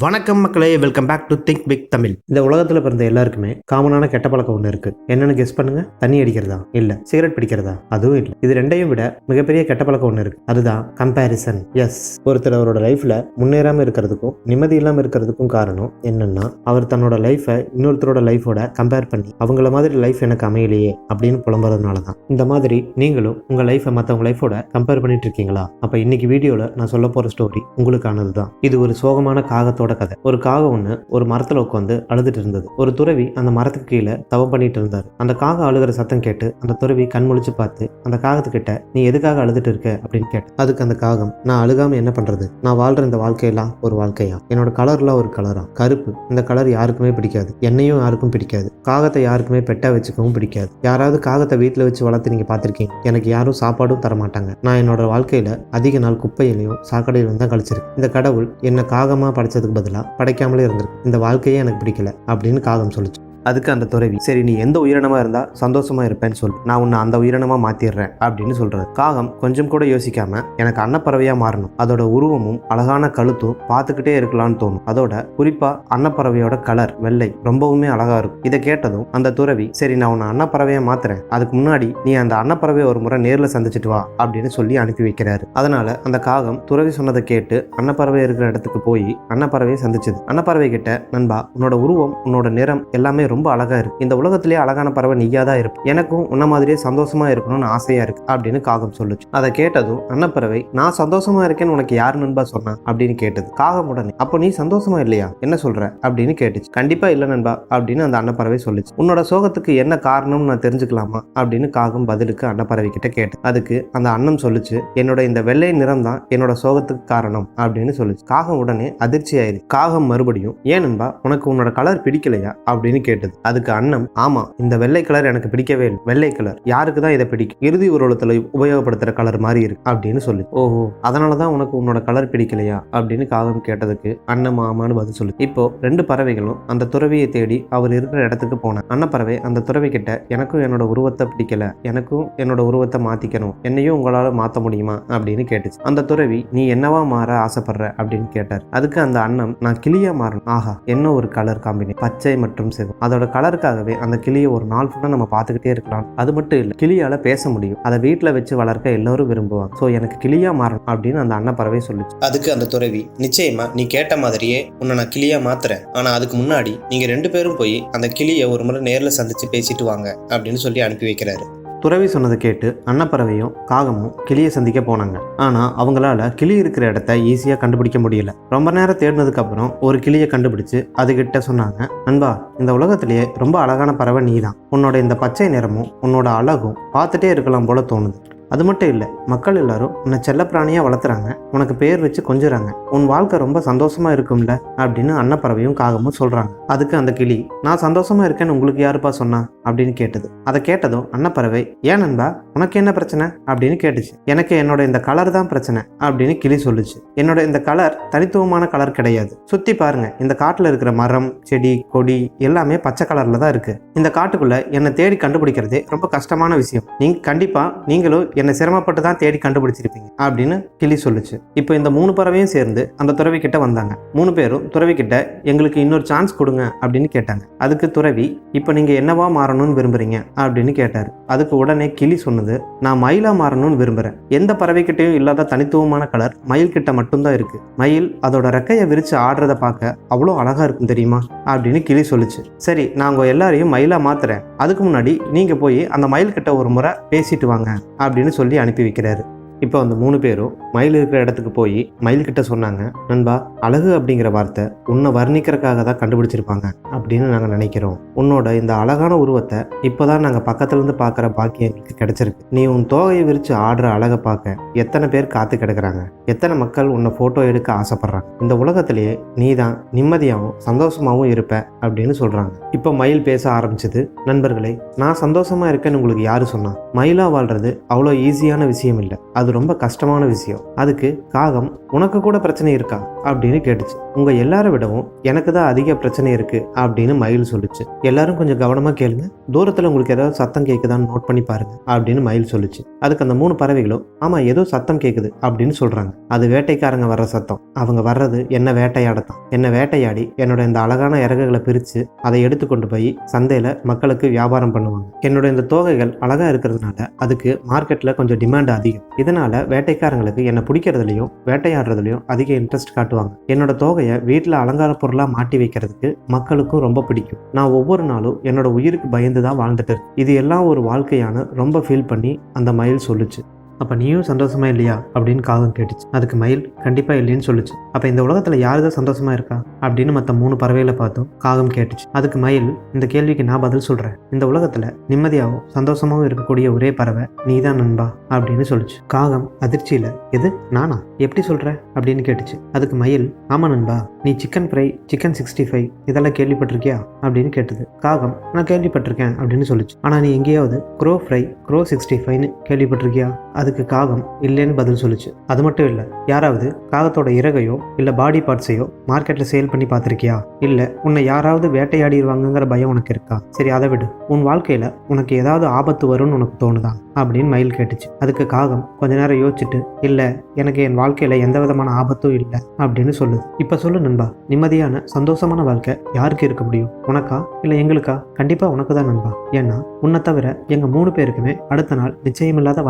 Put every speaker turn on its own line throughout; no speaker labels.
வணக்கம் மக்களே, welcome back to think big Tamil. இந்த உலகத்தில் பிறந்த எல்லாருக்குமே காமனான கெட்ட பழக்கம் ஒன்று இருக்கு. என்னன்னு கெஸ் பண்ணுங்க. தண்ணி அடிக்கிறதா, இல்ல சிகரெட் பிடிக்கிறதா? அதுவும் இல்லை. இது ரெண்டையும் விட மிகப்பெரிய கெட்ட பழக்கம் ஒன்று இருக்கு. அதுதான் கம்பேரிசன். எஸ், ஒருத்தர் அவரோட லைஃப்ல முன்னேறாம இருக்கிறதுக்கும் நிம்மதி இல்லாம இருக்கிறதுக்கும் காரணம் என்னன்னா, அவர் தன்னோட லைஃபை இன்னொருத்தரோட லைஃபோட கம்பேர் பண்ணி அவங்கள மாதிரி லைஃப் எனக்கு அமையலையே அப்படின்னு புலம்புறதுனால தான். இந்த மாதிரி நீங்களும் உங்க லைஃபை மற்றவங்க லைஃபோட கம்பேர் பண்ணிட்டு இருக்கீங்களா? அப்ப இன்னைக்கு வீடியோல நான் சொல்ல போற ஸ்டோரி உங்களுக்கானது தான். இது ஒரு சோகமான காகத்தோட கதை. ஒரு காகம் ஒண்ணு ஒரு மரத்துல உட்காந்து அழுதுட்டு இருந்தது. ஒரு துறவி அந்த மரத்துக்கு கீழே தவம் பண்ணிட்டு இருந்தாரு. அந்த காகம் அழுகிற சத்தம் கேட்டு அந்த துறவி கண் முழிச்சு பார்த்து அந்த காகத்துக்கிட்ட, நீ எதுக்காக அழுதுட்டு இருக்க அப்படின்னு கேட்டு, அதுக்கு அந்த காகம், நான் அழுகாம என்ன பண்றது, நான் வாழ்ற இந்த வாழ்க்கையெல்லாம் ஒரு வாழ்க்கையா, என்னோட கலர்லாம் ஒரு கலரா, கருப்பு, இந்த கலர் யாருக்குமே பிடிக்காது, என்னையும் யாருக்கும் பிடிக்காது, காகத்தை யாருக்குமே பெட்டா வச்சுக்கவும் பிடிக்காது, யாராவது காகத்தை வீட்டுல வச்சு வளர்த்து நீங்க பாத்திருக்கீங்க, எனக்கு யாரும் சாப்பாடும் தர மாட்டாங்க, நான் என்னோட வாழ்க்கையில அதிக நாள் குப்பையிலையும் சாக்கடையிலும் தான் கழிச்சிருக்கேன், இந்த கடவுள் என்ன காகமா படைச்சதுக்கு பதிலா படைக்காமலே இருந்திருக்கு, இந்த வாழ்க்கையே எனக்கு பிடிக்கல அப்படின்னு காகம் சொல்லிச்சு. அதுக்கு அந்த துறவி, சரி நீ எந்த உயிரினமா இருந்தா சந்தோஷமா இருப்பேன்னு சொல்லு, நான் உன்னை அந்த உயிரினமா மாத்திடுறேன் அப்படின்னு சொல்றது. காகம் கொஞ்சம் கூட யோசிக்காம, எனக்கு அன்னப்பறவையா மாறணும், அதோட உருவமும் அழகான கழுத்தும் பார்த்துக்கிட்டே இருக்கலாம்னு தோணும், அதோட குறிப்பா அன்னப்பறவையோட கலர் வெள்ளை ரொம்பவுமே அழகா இருக்கும். இதை கேட்டதும் அந்த துறவி, சரி நான் உன்னை அன்னப்பறவையா மாத்துறேன், அதுக்கு முன்னாடி நீ அந்த அன்னப்பறவையை ஒரு முறை நேர்ல சந்திச்சுட்டு வா அப்படின்னு சொல்லி அனுப்பி வைக்கிறாரு. அதனால அந்த காகம் துறவி சொன்னதை கேட்டு அன்னப்பறவை இருக்கிற இடத்துக்கு போய் அன்னப்பறவையை சந்திச்சது. அன்னப்பறவை கிட்ட, நண்பா, உன்னோட உருவம், உன்னோட நிறம் எல்லாமே ரொம்ப அழகா இருக்கு, இந்த உலகத்திலேயே அழகான பறவை நீயா தான் இருக்கு, எனக்கும் உன்ன மாதிரியே சந்தோஷமா இருக்கணும்னு ஆசையா இருக்கு அப்படின்னு காகம் சொல்லுச்சு. அதை கேட்டதும் அன்னப்பறவை, நான் சந்தோஷமா இருக்கேன்னு உனக்கு யார் நண்பா சொன்னா அப்படின்னு கேட்டது. காகம் உடனே, அப்போ நீ சந்தோஷமா இல்லையா, என்ன சொல்ற அப்படின்னு கேட்டுச்சு. கண்டிப்பா இல்ல நண்பா அப்படின்னு அந்த அன்னப்பறவை சொல்லுச்சு. உன்னோட சோகத்துக்கு என்ன காரணம்னு நான் தெரிஞ்சுக்கலாமா அப்படின்னு காகம் பதிலுக்கு அன்னப்பறவை கிட்ட கேட்டு, அதுக்கு அந்த அன்னம் சொல்லுச்சு, என்னோட இந்த வெள்ளை நிறம் தான் என்னோட சோகத்துக்கு காரணம் அப்படின்னு சொல்லுச்சு. காகம் உடனே அதிர்ச்சி ஆயிடுச்சு. காகம் மறுபடியும், ஏன் நண்பா உனக்கு உன்னோட கலர் பிடிக்கலையா அப்படின்னு கேட்டது. அதுக்கு அன்னம், ஆமா, இந்த வெள்ளை கலர் எனக்கு பிடிக்கவே இல்லை, வெள்ளை கலர் யாருக்கு தான் இதை பிடிக்கும், இறுதி உருவத்துல உபயோகப்படுத்துற கலர் மாதிரி இருக்கு அப்படின்னு சொல்லி. ஓஹோ, அதனாலதான் உனக்கு உன்னோட கலர் பிடிக்கலையா அப்படின்னு காகம் கேட்டதுக்கு அன்னம் ஆமான்னு பதில் சொல்லு. இப்போ ரெண்டு பறவைகளும் அந்த துறவியை தேடி அவர் இருக்கிற இடத்துக்கு போன. அன்னப்பறவை அந்த துறவி கிட்ட, எனக்கும் என்னோட உருவத்தை பிடிக்கல, எனக்கும் என்னோட உருவத்தை மாத்திக்கணும், என்னையும் உங்களால மாத்த முடியுமா அப்படின்னு கேட்டுச்சு. அந்த துறவி, நீ என்னவா மாற ஆசைப்படுற அப்படின்னு கேட்டார். அதுக்கு அந்த அன்னம், நான் கிளியா மாறணும். ஆஹா, என்ன ஒரு கலர் காம்பினேஷன், பச்சை மற்றும் சிவப்பு, அதோட கலருக்காகவே அந்த கிளியை ஒரு நாள் ஃபுல்லா நம்ம பார்த்துக்கிட்டே இருக்கலாம். அது மட்டும் இல்லை, கிளியால பேச முடியும், அதை வீட்டில் வச்சு வளர்க்க எல்லாரும் விரும்புவாங்க, ஸோ எனக்கு கிளியா மாறணும் அப்படின்னு அந்த அன்னப்பறவை சொல்லுச்சு. அதுக்கு அந்த துறவி, நிச்சயமா நீ கேட்ட மாதிரியே உன்னை நான் கிளியா மாத்துறேன், ஆனா அதுக்கு முன்னாடி நீங்க ரெண்டு பேரும் போய் அந்த கிளியை ஒரு முறை நேர்ல சந்திச்சு பேசிட்டு வாங்க அப்படின்னு சொல்லி அனுப்பி வைக்கிறாரு. துறவி சொன்னதை கேட்டு அன்னப்பறவையும் காகமும் கிளியை சந்திக்க போனாங்க. ஆனா அவங்களால கிளி இருக்கிற இடத்த ஈஸியா கண்டுபிடிக்க முடியல. ரொம்ப நேரம் தேடினதுக்கு அப்புறம் ஒரு கிளியை கண்டுபிடிச்சு அதுகிட்ட சொன்னாங்க, நண்பா, இந்த உலகத்திலேயே ரொம்ப அழகான பறவை நீதான், உன்னோட இந்த பச்சை நிறமும் உன்னோட அழகும் பார்த்துட்டே இருக்கலாம் போல தோணுது, அது மட்டும் இல்லை, மக்கள் எல்லாரும் உன்னை செல்ல பிராணியாக வளர்த்துறாங்க, உனக்கு பேர் வச்சு கொஞ்சுறாங்க, உன் வாழ்க்கை ரொம்ப சந்தோஷமா இருக்கும்ல அப்படின்னு அன்னப்பறவையும் காகமும் சொல்றாங்க. அதுக்கு அந்த கிளி, நான் சந்தோஷமா இருக்கேன்னு உங்களுக்கு யாருப்பா சொன்னா அப்படின்னு கேட்டது. அதை கேட்டதும் அன்னப்பறவை, ஏன் நண்பா உனக்கு என்ன பிரச்சனை அப்படின்னு கேட்டுச்சு. எனக்கு என்னோட இந்த கலர் தான் பிரச்சனை அப்படின்னு கிளி சொல்லுச்சு. என்னோட இந்த கலர் தனித்துவமான கலர் கிடையாது, சுத்தி பாருங்க, இந்த காட்டுல இருக்கிற மரம், செடி, கொடி எல்லாமே பச்சை கலர்ல தான் இருக்கு, இந்த காட்டுக்குள்ள என்னை தேடி கண்டுபிடிக்கிறதே ரொம்ப கஷ்டமான விஷயம், நீங்களும் என்னை சிரமப்பட்டு தான் தேடி கண்டுபிடிச்சிருப்பீங்க அப்படின்னு கிளி சொல்லுச்சு. இப்போ இந்த மூணு பறவையும் சேர்ந்து அந்த துறவி கிட்ட வந்தாங்க. மூணு பேரும் துறவி கிட்ட, எங்களுக்கு இன்னொரு சான்ஸ் கொடுங்க அப்படின்னு கேட்டாங்க. அதுக்கு துறவி, இப்போ நீங்க என்னவா மாறணும்னு விரும்புறீங்க அப்படின்னு கேட்டாரு. அதுக்கு உடனே கிளி சொன்னது, நான் மயிலா மாறணும்னு விரும்புறேன், எந்த பறவை கிட்டையும் இல்லாத தனித்துவமான கலர் மயில் கிட்ட மட்டும்தான் இருக்கு, மயில் அதோட ரெக்கையை விரிச்சு ஆடுறத பார்க்க அவ்வளோ அழகா இருக்கும் தெரியுமா அப்படின்னு கிளி சொல்லுச்சு. சரி, நான் உங்க எல்லாரையும் மயிலா மாத்துறேன், அதுக்கு முன்னாடி நீங்க போய் அந்த மயில் கிட்ட ஒரு முறை பேசிட்டு வாங்க அப்படின்னு சொல்லி அனுப்பி வைக்கிறாரு. இப்போ அந்த மூணு பேரும் மயில் இருக்கிற இடத்துக்கு போய் மயில்கிட்ட சொன்னாங்க, நண்பா, அழகு அப்படிங்கிற வார்த்தை உன்னை வர்ணிக்கிறதுக்காக தான் கண்டுபிடிச்சிருப்பாங்க அப்படின்னு நாங்கள் நினைக்கிறோம், உன்னோட இந்த அழகான உருவத்தை இப்போதான் நாங்கள் பக்கத்துல இருந்து பார்க்குற பாக்கியம் எங்களுக்கு கிடைச்சிருக்கு, நீ உன் தோகையை விரிச்சு ஆடுற அழகை பார்க்க எத்தனை பேர் காத்து கிடக்குறாங்க, எத்தனை மக்கள் உன்னை ஃபோட்டோ எடுக்க ஆசைப்படுறாங்க. இந்த உலகத்திலேயே நீ தான் நிம்மதியாகவும் சந்தோஷமாகவும் இருப்ப அப்படின்னு சொல்கிறாங்க. இப்போ மயில் பேச ஆரம்பிச்சது. நண்பர்களே, நான் சந்தோஷமாக இருக்கேன்னு உங்களுக்கு யாரு சொன்னா? மயிலாக வாழ்றது அவ்வளோ ஈஸியான விஷயம் இல்லை, அது ரொம்ப கஷ்டமான விஷயம். அதுக்கு காகம் உனக்கு கூட பிரச்சனை இருக்கா அப்படின்னு கேட்டுச்சு. உங்க எல்லாரை விடவும் எனக்கு தான் அதிக பிரச்சனை இருக்கு அப்படின்னு மயில் சொல்லுச்சு. எல்லாரும் கொஞ்சம் கவனமா கேளுங்க, தூரத்துல உங்களுக்கு ஏதாவது சத்தம் கேட்குதான்னு நோட் பண்ணி பாருங்க அப்படின்னு மயில் சொல்லுச்சு. அதுக்கு அந்த 3 பறவைகளும் ஆமா ஏதோ சத்தம் கேட்குது அப்படின்னு சொல்றாங்க. அது வேட்டைக்காரங்க வர்ற சத்தம். அவங்க வர்றது என்ன வேட்டையாடத்தான். என்ன வேட்டையாடி என்னோட இந்த அழகான இறகுகளை பிரித்து அதை எடுத்து கொண்டு போய் சந்தையில் மக்களுக்கு வியாபாரம் பண்ணுவாங்க. என்னோட இந்த தோகைகள் அழகாக இருக்கிறதுனால அதுக்கு மார்க்கெட்டில் கொஞ்சம் டிமாண்ட் அதிகம். இதனால வேட்டைக்காரங்களுக்கு என்னை பிடிக்கிறதுலையும் வேட்டையாடுறதுலையும் அதிக இன்ட்ரெஸ்ட் காட்டுவாங்க. என்னோட தோகையை வீட்டில் அலங்கார பொருளாக மாட்டி வைக்கிறதுக்கு மக்களுக்கும் ரொம்ப பிடிக்கும். நான் ஒவ்வொரு நாளும் என்னோட உயிருக்கு பயந்து தான் வாழ்ந்துட்டு இருக்கேன். இது எல்லாம் ஒரு வாழ்க்கையான ரொம்ப ஃபீல் பண்ணி அந்த மயில் சொல்லுச்சு. அப்போ நீயும் சந்தோஷமா இல்லையா அப்படின்னு காகம் கேட்டுச்சு. அதுக்கு மயில் கண்டிப்பாக இல்லைன்னு சொல்லுச்சு. அப்போ இந்த உலகத்தில் யாரு தான் சந்தோஷமா இருக்கா அப்படின்னு மற்ற 3 பறவைகளை பார்த்தும் காகம் கேட்டுச்சு. அதுக்கு மயில், இந்த கேள்விக்கு நான் பதில் சொல்கிறேன். இந்த உலகத்தில் நிம்மதியாகவும் சந்தோஷமாகவும் இருக்கக்கூடிய ஒரே பறவை நீ தான் நண்பா அப்படின்னு சொல்லுச்சு. காகம் அதிர்ச்சியில், எது நானா, எப்படி சொல்கிற அப்படின்னு கேட்டுச்சு. அதுக்கு மயில், ஆமாம் நண்பா, நீ சிக்கன் ஃப்ரை, சிக்கன் 65 இதெல்லாம் கேள்விப்பட்டிருக்கியா அப்படின்னு கேட்டது. காகம், நான் கேள்விப்பட்டிருக்கேன் அப்படின்னு சொல்லுச்சு. ஆனால் நீ எங்கேயாவது க்ரோ ஃப்ரை, க்ரோ 65ன்னு கேள்விப்பட்டிருக்கியா? அதுக்கு காகம் இல்லைன்னு பதில் சொல்லுச்சு. அது மட்டும் இல்லை, யாராவது காகத்தோட இறகையோ இல்லை பாடி பார்ட்ஸையோ மார்க்கெட்டில் சேல் பண்ணி பார்த்துருக்கியா? இல்லை உன்னை யாராவது வேட்டையாடிடுவாங்கங்கிற பயம் உனக்கு இருக்கா? சரி அதை விடு, உன் வாழ்க்கையில் உனக்கு ஏதாவது ஆபத்து வரும்னு உனக்கு தோணுதா அப்படின்னு மயில் கேட்டுச்சு. அதுக்கு காகம் கொஞ்ச நேரம் யோசிச்சுட்டு, இல்லை எனக்கு என் வாழ்க்கையில் எந்த விதமான ஆபத்தும் இல்லை அப்படின்னு சொல்லுது. இப்போ சொல்லு நண்பா, நிம்மதியான சந்தோஷமான வாழ்க்கை யாருக்கு இருக்க முடியும்? உனக்கா இல்லை எங்களுக்கா? கண்டிப்பாக உனக்கு தான் நண்பா. ஏன்னா உன்னை தவிர எங்கள் 3 பேருக்குமே அடுத்த நாள் நிச்சயமில்லாத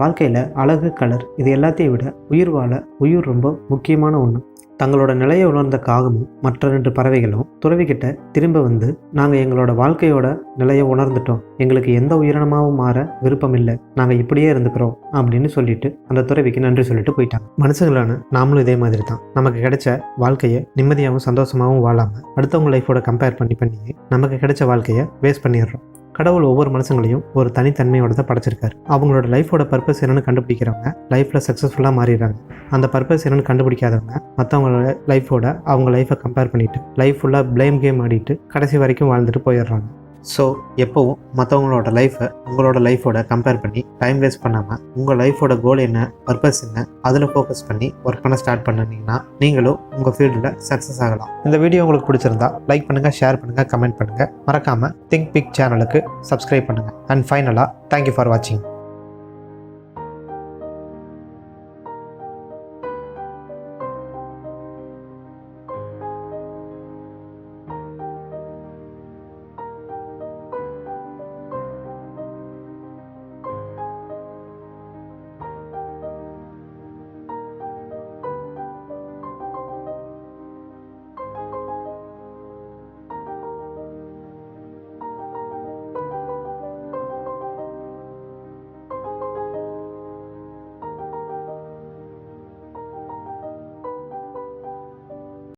வாழ்க்கையில் அழகு, கலர் இது எல்லாத்தையும் விட உயிர் வாழ உயிர் ரொம்ப முக்கியமான ஒன்று. தங்களோட நிலையை உணர்ந்த காகமும் மற்ற 2 பறவைகளும் துறவிக்கிட்ட திரும்ப வந்து, நாங்கள் எங்களோட வாழ்க்கையோட நிலையை உணர்ந்துட்டோம், எங்களுக்கு எந்த உயிரினமாகவும் மாற விருப்பம் இல்லை, நாங்கள் இப்படியே இருந்துக்கிறோம் அப்படின்னு சொல்லிட்டு அந்த துறவிக்கு நன்றி சொல்லிட்டு போயிட்டாங்க. மனுஷங்களான நாமளும் இதே மாதிரி தான். நமக்கு கிடைச்ச வாழ்க்கையை நிம்மதியாகவும் சந்தோஷமாகவும் வாழாமல் அடுத்தவங்க லைஃபோட கம்பேர் பண்ணி நமக்கு கிடைச்ச வாழ்க்கையை வேஸ்ட் பண்ணிடுறோம். கடவுள் ஒவ்வொரு மனுஷங்களையும் ஒரு தனித்தன்மையோட தான் படைச்சிருக்காரு. அவங்களோட லைஃபோட பர்பஸ் என்னன்னு கண்டுபிடிக்கிறவங்க லைஃப்பில் சக்ஸஸ்ஃபுல்லாக மாறிடுறாங்க. அந்த பர்பஸ் என்னன்னு கண்டுபிடிக்காதவங்க மற்றவங்களோட லைஃபோட அவங்க லைஃப்பை கம்பேர் பண்ணிட்டு லைஃப் ஃபுல்லாக ப்ளேம் கேம் ஆடிட்டு கடைசி வரைக்கும் வாழ்ந்துட்டு போயிடுறாங்க. ஸோ எப்போவும் மற்றவங்களோட லைஃப்பை உங்களோட லைஃபோட கம்பேர் பண்ணி டைம் வேஸ்ட் பண்ணாமல் உங்கள் லைஃபோட கோல் என்ன, பர்பஸ் என்ன, அதில் ஃபோக்கஸ் பண்ணி ஒர்க் பண்ண ஸ்டார்ட் பண்ணிங்கன்னா நீங்களும் உங்கள் ஃபீல்டில் சக்ஸஸ் ஆகலாம். இந்த வீடியோ உங்களுக்கு பிடிச்சிருந்தா லைக் பண்ணுங்கள், ஷேர் பண்ணுங்கள், கமெண்ட் பண்ணுங்கள். மறக்காமல் திங்க் பிக் சேனலுக்கு சப்ஸ்கிரைப் பண்ணுங்கள். அண்ட் ஃபைனலாக தேங்க்யூ ஃபார் வாட்சிங்.